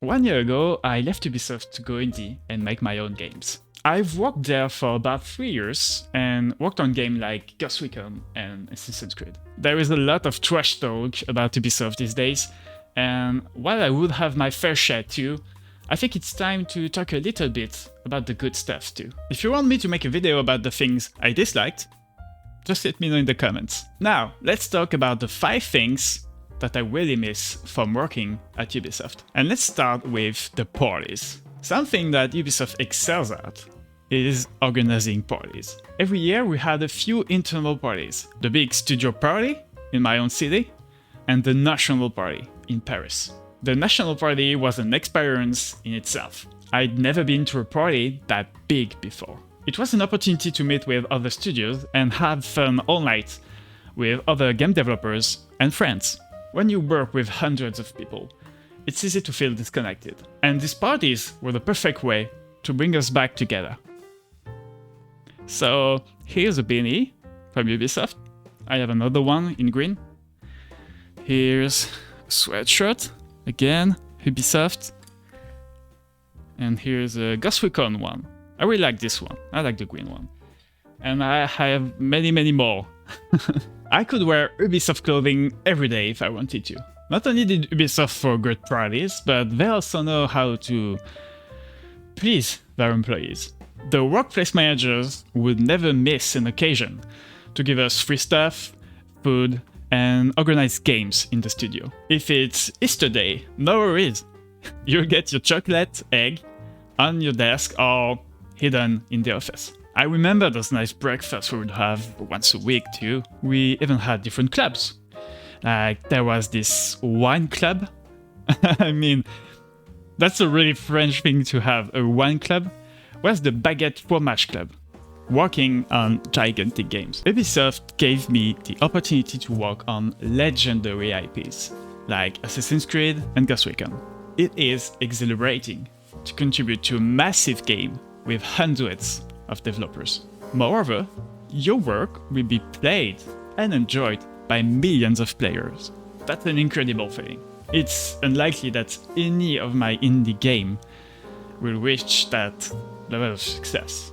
1 year ago, I left Ubisoft to go indie and make my own games. I've worked there for about 3 years and worked on games like Ghost Recon and Assassin's Creed. There is a lot of trash talk about Ubisoft these days, and while I would have my fair share too, I think it's time to talk a little bit about the good stuff too. If you want me to make a video about the things I disliked, just let me know in the comments. Now, let's talk about the 5 things that I really miss from working at Ubisoft. And let's start with the parties. Something that Ubisoft excels at is organizing parties. Every year we had a few internal parties. The big studio party in my own city and the national party in Paris. The national party was an experience in itself. I'd never been to a party that big before. It was an opportunity to meet with other studios and have fun all night with other game developers and friends. When you work with hundreds of people, it's easy to feel disconnected. And these parties were the perfect way to bring us back together. So here's a beanie from Ubisoft. I have another one in green. Here's a sweatshirt, again, Ubisoft. And here's a Ghost Recon one. I really like this one. I like the green one. And I have many more. I could wear Ubisoft clothing every day if I wanted to. Not only did Ubisoft throw great parties, but they also know how to please their employees. The workplace managers would never miss an occasion to give us free stuff, food, and organize games in the studio. If it's Easter Day, no worries. You'll get your chocolate egg on your desk or hidden in the office. I remember those nice breakfasts we would have once a week too. We even had different clubs. Like there was this wine club. I mean, that's a really French thing to have, a wine club. Where's the baguette fromage club? Working on gigantic games. Ubisoft gave me the opportunity to work on legendary IPs, like Assassin's Creed and Ghost Recon. It is exhilarating to contribute to a massive game with hundreds of developers. Moreover, your work will be played and enjoyed by millions of players. That's an incredible feeling. It's unlikely that any of my indie game will reach that level of success.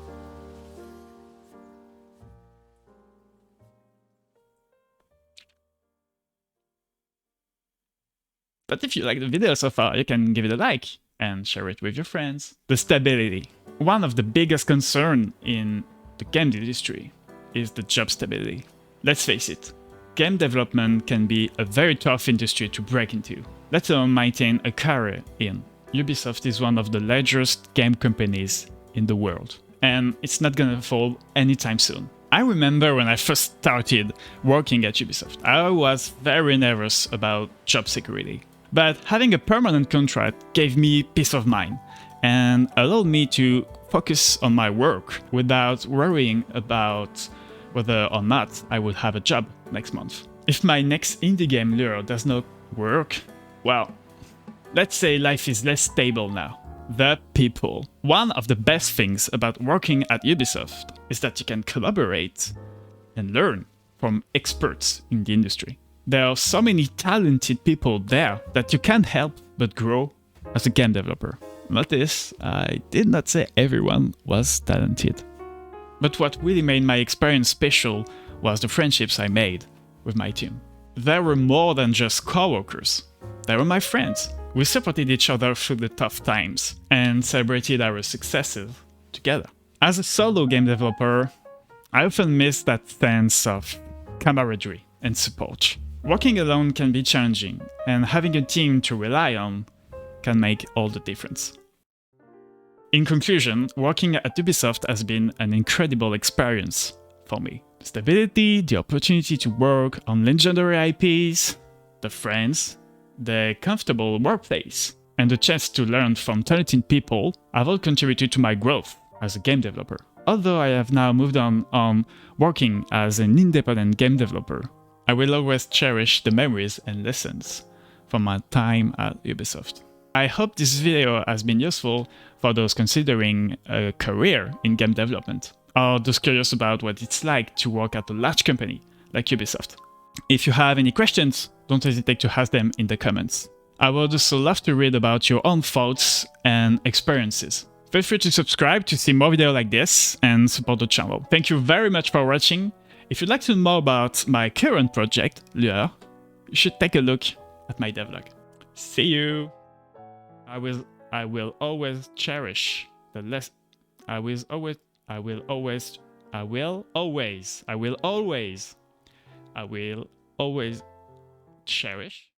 But if you like the video so far, you can give it a like and share it with your friends. The stability. One of the biggest concerns in the game industry is the job stability. Let's face it, game development can be a very tough industry to break into, let alone maintain a career in. Ubisoft is one of the largest game companies in the world, and it's not gonna fall anytime soon. I remember when I first started working at Ubisoft, I was very nervous about job security. But having a permanent contract gave me peace of mind and allowed me to focus on my work without worrying about whether or not I would have a job next month. If my next indie game Lueur does not work, well, let's say life is less stable now. The people. One of the best things about working at Ubisoft is that you can collaborate and learn from experts in the industry. There are so many talented people there that you can't help but grow as a game developer. Notice, I did not say everyone was talented. But what really made my experience special was the friendships I made with my team. They were more than just coworkers. They were my friends. We supported each other through the tough times and celebrated our successes together. As a solo game developer, I often miss that sense of camaraderie and support. Working alone can be challenging, and having a team to rely on can make all the difference. In conclusion, working at Ubisoft has been an incredible experience for me. The stability, the opportunity to work on legendary IPs, the friends, the comfortable workplace, and the chance to learn from talented people have all contributed to my growth as a game developer. Although I have now moved on working as an independent game developer, I will always cherish the memories and lessons from my time at Ubisoft. I hope this video has been useful for those considering a career in game development, or those curious about what it's like to work at a large company like Ubisoft. If you have any questions, don't hesitate to ask them in the comments. I would also love to read about your own thoughts and experiences. Feel free to subscribe to see more videos like this and support the channel. Thank you very much for watching. If you'd like to know more about my current project, Lueur, you should take a look at my devlog. See you! I will always cherish the less. I will always cherish